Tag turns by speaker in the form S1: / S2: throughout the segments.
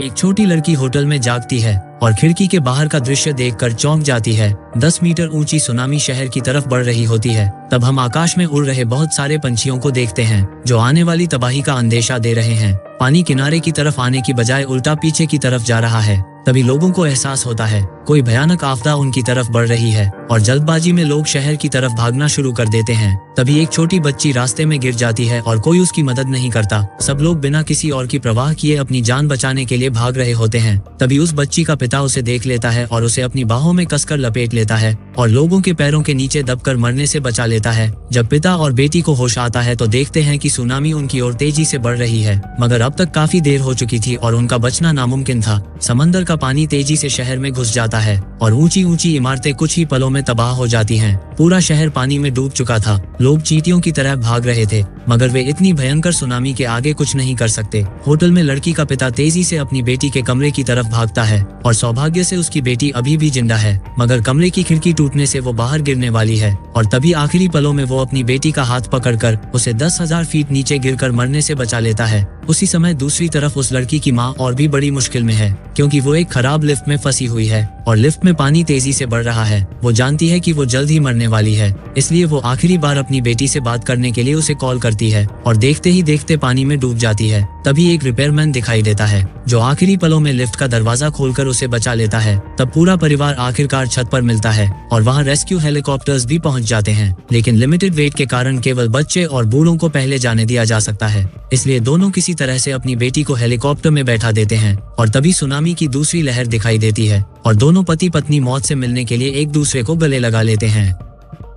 S1: एक छोटी लड़की होटल में जागती है और खिड़की के बाहर का दृश्य देखकर चौंक जाती है। 10 मीटर ऊंची सुनामी शहर की तरफ बढ़ रही होती है। तब हम आकाश में उड़ रहे बहुत सारे पंछियों को देखते हैं जो आने वाली तबाही का अंदेशा दे रहे हैं। पानी किनारे की तरफ आने की बजाय उल्टा पीछे की तरफ जा रहा है। तभी लोगों को एहसास होता है कोई भयानक आपदा उनकी तरफ बढ़ रही है और जल्दबाजी में लोग शहर की तरफ भागना शुरू कर देते हैं। तभी एक छोटी बच्ची रास्ते में गिर जाती है और कोई उसकी मदद नहीं करता। सब लोग बिना किसी और की परवाह किए अपनी जान बचाने के लिए भाग रहे होते हैं। तभी उस बच्ची का पिता उसे देख लेता है और उसे अपनी बाहों में कसकर लपेट लेता है और लोगों के पैरों के नीचे दबकर मरने से बचा लेता है। जब पिता और बेटी को होश आता है तो देखते हैं कि सुनामी उनकी ओर तेजी से बढ़ रही है, मगर अब तक काफी देर हो चुकी थी और उनका बचना नामुमकिन था। समंदर का पानी तेजी से शहर में घुस जाता है और ऊंची ऊंची इमारतें कुछ ही पलों में तबाह हो जाती हैं। पूरा शहर पानी में डूब चुका था। लोग चींटियों की तरह भाग रहे थे, मगर वे इतनी भयंकर सुनामी के आगे कुछ नहीं कर सकते। होटल में लड़की का पिता तेजी से अपनी बेटी के कमरे की तरफ भागता है और सौभाग्य से उसकी बेटी अभी भी जिंदा है, मगर कमरे की खिड़की टूटने से वो बाहर गिरने वाली है। और तभी आखिरी पलों में वो अपनी बेटी का हाथ पकड़कर उसे 10,000 फीट नीचे गिरकर मरने से बचा लेता है। उसी समय दूसरी तरफ उस लड़की की माँ और भी बड़ी मुश्किल में है, क्योंकि वो एक खराब लिफ्ट में फंसी हुई है और लिफ्ट में पानी तेजी से बढ़ रहा है। वो जानती है कि वो जल्द ही मरने वाली है, इसलिए वो आखिरी बार अपनी बेटी से बात करने के लिए उसे कॉल करती है और देखते ही देखते पानी में डूब जाती है। तभी एक रिपेयरमैन दिखाई देता है जो आखिरी पलों में लिफ्ट का दरवाजा खोलकर उसे बचा लेता है। तब पूरा परिवार आखिरकार छत पर मिलता है और वहाँ रेस्क्यू हेलीकॉप्टर्स भी पहुँच जाते हैं, लेकिन लिमिटेड वेट के कारण केवल बच्चे और बूढ़ों को पहले जाने दिया जा सकता है। इसलिए दोनों किसी तरह से अपनी बेटी को हेलीकॉप्टर में बैठा देते हैं और तभी सुनामी की दूसरी लहर दिखाई देती है और दोनों पति पत्नी मौत से मिलने के लिए एक दूसरे को गले लगा लेते हैं।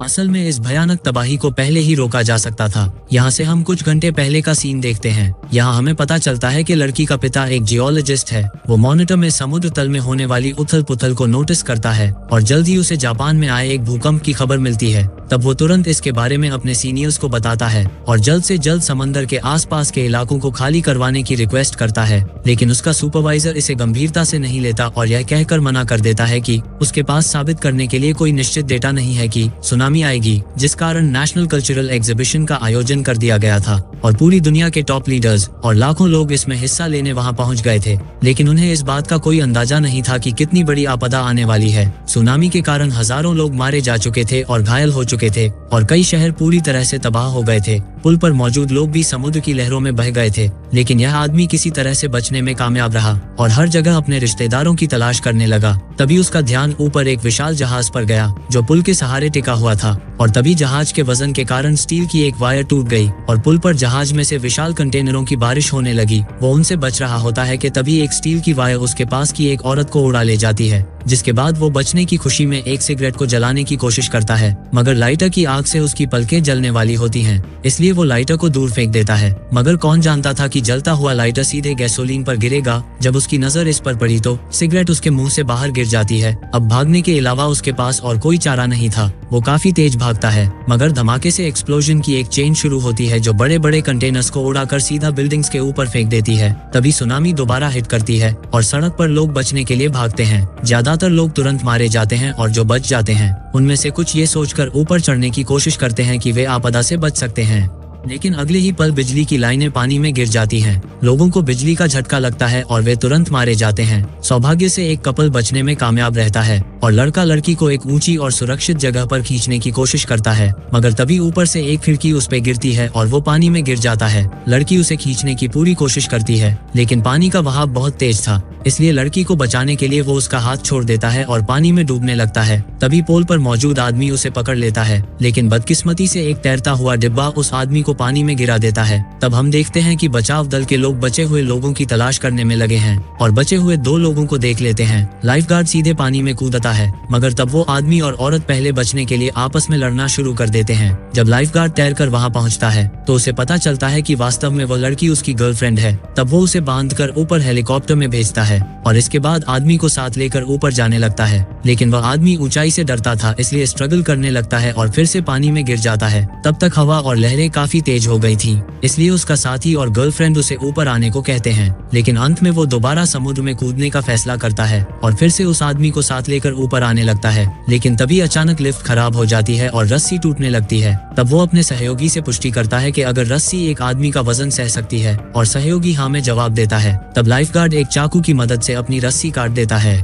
S1: असल में इस भयानक तबाही को पहले ही रोका जा सकता था। यहाँ से हम कुछ घंटे पहले का सीन देखते हैं। यहाँ हमें पता चलता है कि लड़की का पिता एक जियोलॉजिस्ट है। वो मॉनिटर में समुद्र तल में होने वाली उथल पुथल को नोटिस करता है और जल्द ही उसे जापान में आए एक भूकंप की खबर मिलती है। तब वो तुरंत इसके बारे में अपने सीनियर्स को बताता है और जल्द से जल्द समंदर के आसपास के इलाकों को खाली करवाने की रिक्वेस्ट करता है, लेकिन उसका सुपरवाइजर इसे गंभीरता से नहीं लेता और यह कहकर मना कर देता है कि उसके पास साबित करने के लिए कोई निश्चित डेटा नहीं है कि सुनामी आएगी, जिस कारण नेशनल कल्चरल एग्जीबिशन का आयोजन कर दिया गया था और पूरी दुनिया के टॉप लीडर्स और लाखों लोग इसमें हिस्सा लेने वहां पहुंच गए थे। लेकिन उन्हें इस बात का कोई अंदाजा नहीं था कि कितनी बड़ी आपदा आने वाली है। सुनामी के कारण हजारों लोग मारे जा चुके थे और घायल हो चुके थे और कई शहर पूरी तरह से तबाह हो गए थे। पुल पर मौजूद लोग भी समुद्र की लहरों में बह गए थे, लेकिन यह आदमी किसी तरह से बचने में कामयाब रहा और हर जगह अपने रिश्तेदारों की तलाश करने लगा। तभी उसका ध्यान ऊपर एक विशाल जहाज पर गया जो पुल के सहारे टिका हुआ था और तभी जहाज के वजन के कारण स्टील की एक वायर टूट गई और पुल पर जहाज में से विशाल कंटेनरों की बारिश होने लगी। वो उनसे बच रहा होता है कि तभी एक स्टील की वायर उसके पास की एक औरत को उड़ा ले जाती है, जिसके बाद वो बचने की खुशी में एक सिगरेट को जलाने की कोशिश करता है, मगर लाइटर की आग से उसकी पलकें जलने वाली होती हैं, इसलिए वो लाइटर को दूर फेंक देता है। मगर कौन जानता था कि जलता हुआ लाइटर सीधे गैसोलीन पर गिरेगा। जब उसकी नजर इस पर पड़ी तो सिगरेट उसके मुंह से बाहर गिर जाती है। अब भागने के अलावा उसके पास और कोई चारा नहीं था। वो काफी तेज भागता है, मगर धमाके से एक्सप्लोजन की एक चेन शुरू होती है जो बड़े बड़े कंटेनर्स को उड़ाकर सीधा बिल्डिंग्स के ऊपर फेंक देती है। तभी सुनामी दोबारा हिट करती है और सड़क पर लोग बचने के लिए भागते हैं। ज्यादातर लोग तुरंत मारे जाते हैं और जो बच जाते हैं उनमें से कुछ ये सोचकर ऊपर चढ़ने की कोशिश करते हैं कि वे आपदा से बच सकते हैं, लेकिन अगले ही पल बिजली की लाइनें पानी में गिर जाती हैं। लोगों को बिजली का झटका लगता है और वे तुरंत मारे जाते हैं। सौभाग्य से एक कपल बचने में कामयाब रहता है और लड़का लड़की को एक ऊंची और सुरक्षित जगह पर खींचने की कोशिश करता है, मगर तभी ऊपर से एक खिड़की उस पे गिरती है और वो पानी में गिर जाता है। लड़की उसे खींचने की पूरी कोशिश करती है, लेकिन पानी का बहाव बहुत तेज था, इसलिए लड़की को बचाने के लिए वो उसका हाथ छोड़ देता है और पानी में डूबने लगता है। तभी पोल पर मौजूद आदमी उसे पकड़ लेता है, लेकिन बदकिस्मती से एक तैरता हुआ डिब्बा उस आदमी को पानी में गिरा देता है। तब हम देखते हैं कि बचाव दल के लोग बचे हुए लोगों की तलाश करने में लगे हैं और बचे हुए 2 लोगों को देख लेते हैं। लाइफगार्ड सीधे पानी में कूदता है, मगर तब वो आदमी और औरत पहले बचने के लिए आपस में लड़ना शुरू कर देते हैं। जब लाइफगार्ड तैरकर वहां पहुंचता है तो उसे पता चलता है कि वास्तव में वो लड़की उसकी गर्लफ्रेंड है। तब वो उसे बांधकर ऊपर हेलीकॉप्टर में भेजता है है और इसके बाद आदमी को साथ लेकर ऊपर जाने लगता है। लेकिन वह आदमी ऊंचाई से डरता था, इसलिए स्ट्रगल करने लगता है और फिर से पानी में गिर जाता है। तब तक हवा और लहरें काफी तेज हो गई थी, इसलिए उसका साथी और गर्लफ्रेंड उसे ऊपर आने को कहते हैं। लेकिन अंत में वो दोबारा समुद्र में कूदने का फैसला करता है और फिर से उस आदमी को साथ लेकर ऊपर आने लगता है। लेकिन तभी अचानक लिफ्ट खराब हो जाती है और रस्सी टूटने लगती है। तब वो अपने सहयोगी से पुष्टि करता है कि अगर रस्सी एक आदमी का वजन सह सकती है और सहयोगी हाँ में जवाब देता है। तब लाइफगार्ड एक चाकू की मदद से अपनी रस्सी काट देता है।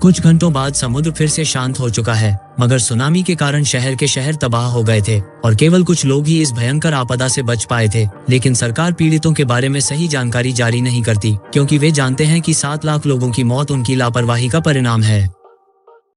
S1: कुछ घंटों बाद समुद्र फिर से शांत हो चुका है, मगर सुनामी के कारण शहर के शहर तबाह हो गए थे और केवल कुछ लोग ही इस भयंकर आपदा से बच पाए थे। लेकिन सरकार पीड़ितों के बारे में सही जानकारी जारी नहीं करती, क्योंकि वे जानते हैं कि 7 लाख लोगों की मौत उनकी लापरवाही का परिणाम है।